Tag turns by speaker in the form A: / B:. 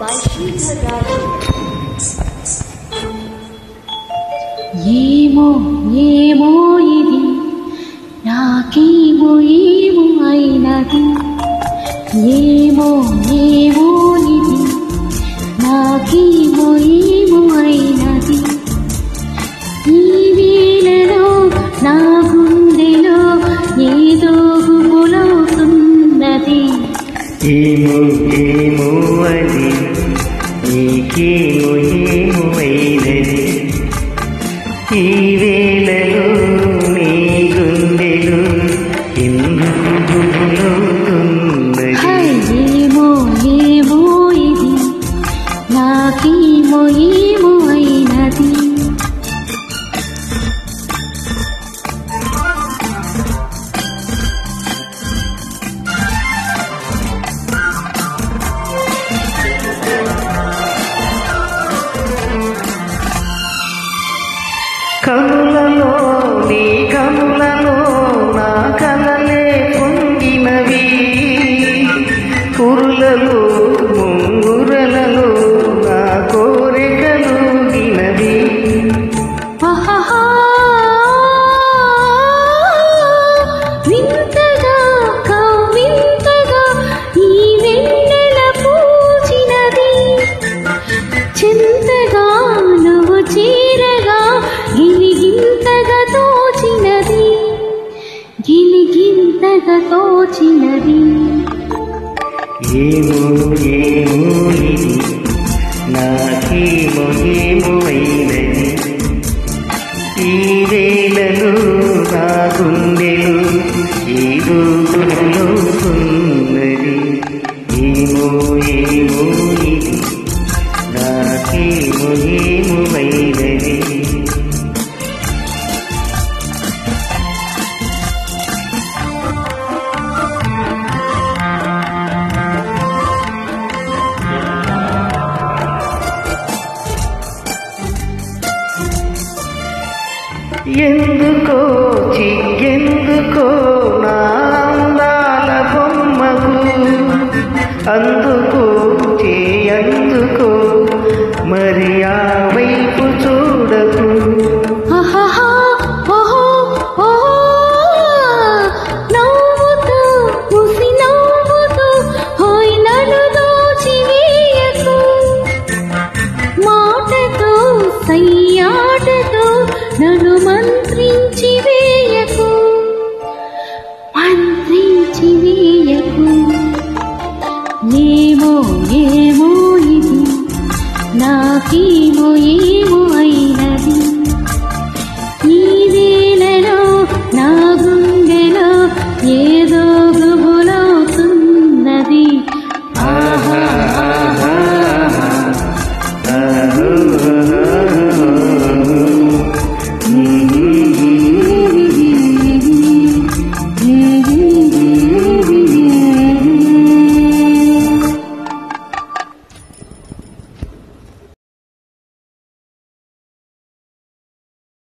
A: by Sridhar Raju.
B: ఏమో ఏమో ఇది నాకేమో ఏమో అయినది, ఏమో ఏమో ఇది నాకేమో ఏమో అయినది. ఈ వేళలో నా గుండెలో ఏదో గుబులవుతున్నది.
C: ఏమో ఏమో అది నీకేమో ఏమో అయినది. ఈ వేళలో నీ గుండెలో ఎందుకు గుబులవుతున్నది.
B: ఏమో ఏమో ఇది నాకేమో ఏమో అయినది.
C: కనులలో నీ కనులలో నా కలలే పొంగినవి, కురులలో ముంగురలలో నా కోరికలుగినవి.
B: వింతగా కవింతగా ఈ వెన్నెల పూచినది, చింతగా నువ్వు చేరగా గిలిగింతగా తోచినది, గిలిగింతగా తోచినది.
C: ఏమో ఏమో ఇది నాకేమో ఏమో అయినది. ఈ వేళలో నా గుండెలు ఏదో గుబులవుతున్నది. ఏమో ఏమో ఇది నాకేమో ఏమో అయినది. ఎందుకో చిగ్గెందుకో నా అందాల బొమ్మకు, అందుకో చేయందుకో మరి ఆ వైపు చూడకు.
B: నవ్వుతూ ముసి నవ్వుతూ హోయ్ నన్ను దోచివేయకు, మాటతో సయ్యాటతో నన్ను మంత్రించి వేయకు, మంత్రించి వేయకు. ఏమో ఏమో ఇది నాకేమో ఏమో అయినది.